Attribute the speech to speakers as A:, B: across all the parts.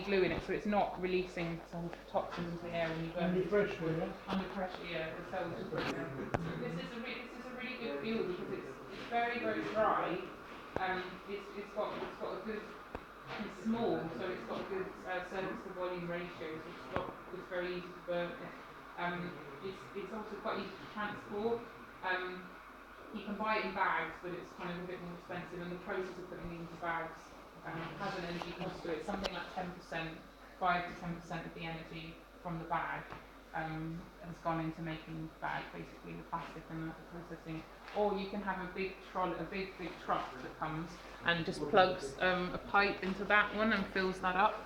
A: glue in it, so it's not releasing some toxins into the air when you burn
B: Under
A: it.
B: pressure, yeah?
A: Under pressure, yeah, the cells just break down. This is a really good fuel because it's very dry. It's got a good, it's small, so it's got a good surface to volume ratio. So it's very easy to burn. It's also quite easy to transport. You can buy it in bags, but it's kind of a bit more expensive, and the process of putting it into bags has an energy cost to it. Something like 10%, 5 to 10% of the energy from the bag has gone into making the bag, basically the plastic and the processing. Or you can have a big truck that comes and just plugs a pipe into that one and fills that up.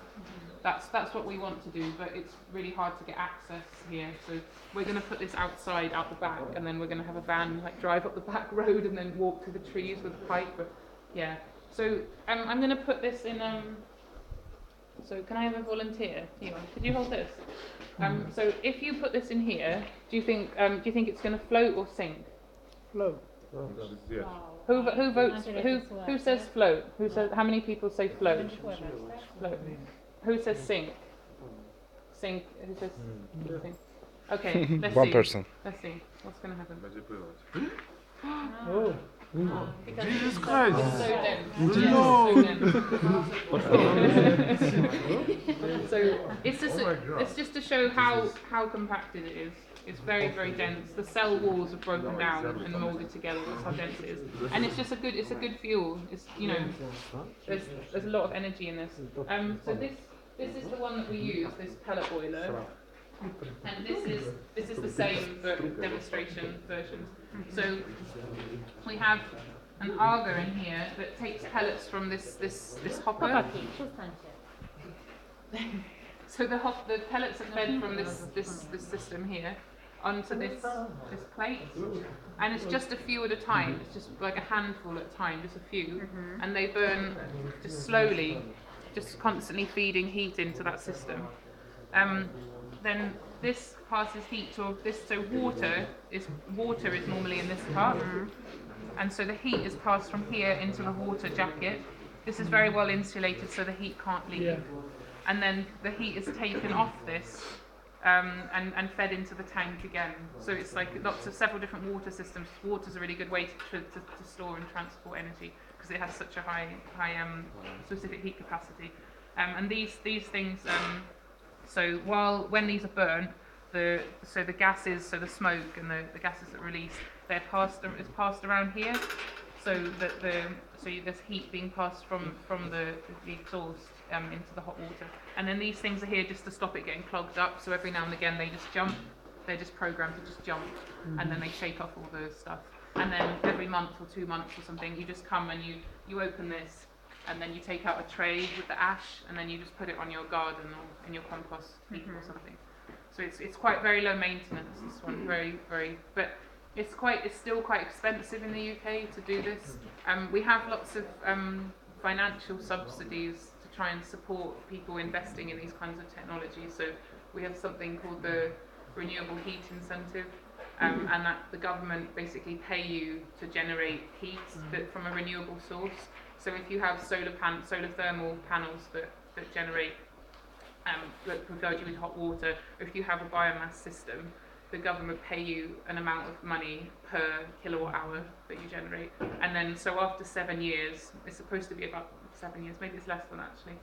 A: That's what we want to do, but it's really hard to get access here. So we're going to put this outside, out the back, and then we're going to have a van like drive up the back road and then walk to the trees with a pipe. But yeah, so I'm going to put this in. So can I have a volunteer? Could you hold this? So if you put this in here, do you think it's going to float or sink?
B: Float.
A: Who votes? Who says float? Who says? How many people say float? Float. Who says sink? Sink. Who says sink? Okay, let's see.
C: One person.
A: Let's see. What's going to happen?
B: Oh.
A: Jesus Christ! It's so dense. No. So it's just to show how compacted it is. It's very dense. The cell walls are broken down and molded together. That's how dense it is. And it's just a good fuel. It's there's a lot of energy in this. So this is the one that we use. This pellet boiler. And this is the same but demonstration version. So we have an auger in here that takes pellets from this hopper. So the pellets are fed from this system here onto this plate, and it's just a few at a time. It's just like a handful at a time, just a few, and they burn just slowly, just constantly feeding heat into that system. Then this passes heat to this. So water is normally in this part, and so the heat is passed from here into the water jacket. This is very well insulated, so the heat can't leave.
B: Yeah.
A: And then the heat is taken off this and fed into the tank again. So it's like several different water systems. Water's a really good way to store and transport energy because it has such a high specific heat capacity. And these things. So when these are burnt, the gases, so the smoke and the gases that release, it's passed around here. So there's heat being passed from the exhaust into the hot water, and then these things are here just to stop it getting clogged up. So every now and again they just jump. They're just programmed to just jump, and then they shake off all the stuff. And then every month or 2 months or something, you just come and you open this, and then you take out a tray with the ash, and then you just put it on your garden or in your compost heap or something. So it's quite very low maintenance. This one but it's still quite expensive in the UK to do this. We have lots of financial subsidies to try and support people investing in these kinds of technologies. So we have something called the Renewable Heat Incentive, and that the government basically pay you to generate heat from a renewable source. So if you have solar thermal panels that generate that provide you with hot water, or if you have a biomass system, the government pay you an amount of money per kilowatt hour that you generate. And then so after 7 years, it's supposed to be about 7 years, maybe it's less than actually,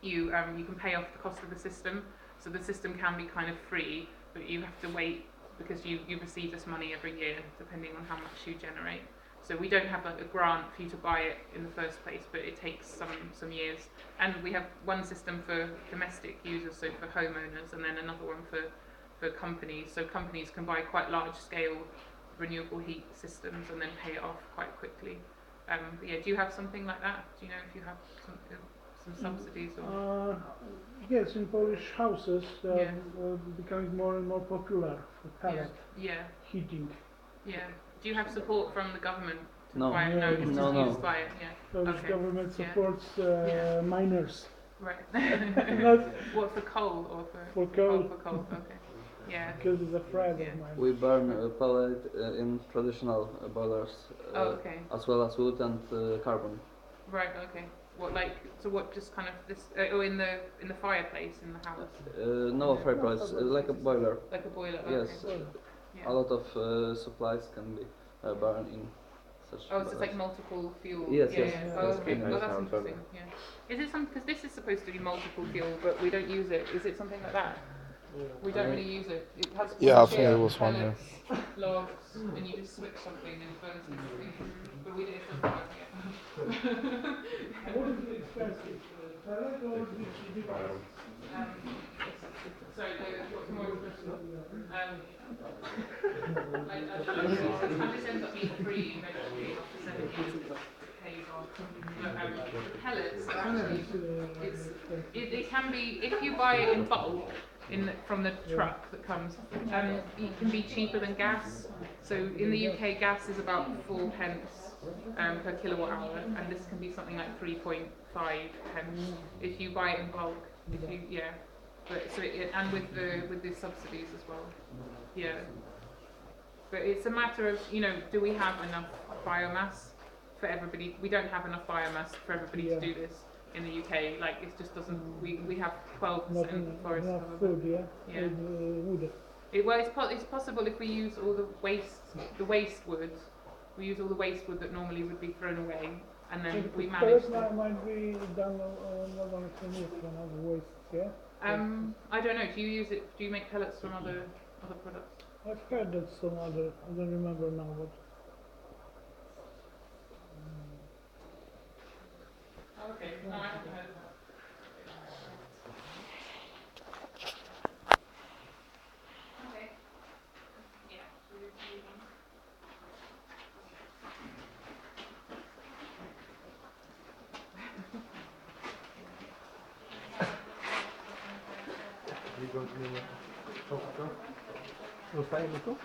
A: you can pay off the cost of the system. So the system can be kind of free, but you have to wait because you receive this money every year depending on how much you generate. So we don't have like a grant for you to buy it in the first place, but it takes some years. And we have one system for domestic users, so for homeowners, and then another one for companies. So companies can buy quite large scale renewable heat systems and then pay it off quite quickly. Do you have something like that? Do you know if you have some subsidies? Or?
B: Yes, in Polish houses becoming more and more popular for pellet heating.
A: Yeah. Do you have support from the government to
D: No.
A: buy it? No, it's just you just buy it. Yeah.
B: Polish government supports miners.
A: Right.
B: Not
A: What, for coal or
B: for coal.
A: For coal. Okay. Yeah.
B: Because it's a friend of mine.
D: We burn pellet in traditional boilers,
A: Okay.
D: as well as wood and carbon.
A: Right. Okay. What like so? What just kind of this? Oh, in the fireplace in the house,
D: No fireplace, like a boiler.
A: like a boiler.
D: Yes,
A: Okay. Yeah.
D: a lot of supplies can be burned in such.
A: Oh, so it's like multiple fuel.
D: Yes,
A: yeah,
D: yes.
A: Yeah.
B: yes,
A: Oh, okay.
D: yes,
A: Oh,
D: yes,
A: that's
D: yes.
A: interesting. Yeah. Is it some? Because this is supposed to be multiple fuel, but we don't use it. Is it something like that? We don't really use it. It has
C: Yeah, I
A: one
C: think
A: share,
C: it was one, yeah.
A: pellets, logs, and you just switch something and it burns something. But we did it doesn't work yet.
B: What is the expensive? Pellet or the device?
A: Sorry, what's more expensive? Sometimes this ends up being free eventually after 7 years it pays off. But the pellets are actually, it can be, if you buy it in bulk from the truck that comes, it can be cheaper than gas. So in the UK gas is about 4 pence per kilowatt hour, and this can be something like 3.5 pence if you buy it in bulk. If you, yeah. But so and with the subsidies as well, yeah. But it's a matter of do we have enough biomass for everybody? We don't have enough biomass for everybody to do this in the UK. Like it just doesn't. We have 12% forest cover.
B: Food, yeah.
A: Yeah.
B: Wood.
A: It's possible if we use all the waste wood. We use all the waste wood that normally would be thrown away, and then we manage.
B: Pellets might be done not only from wood, from other wastes, yeah.
A: I don't know. Do you use it? Do you make pellets from other products?
B: I've heard that some other. I don't remember now, but.
A: Okay. No, I haven't heard of that. Okay. Yeah.
C: Zostajemy tu?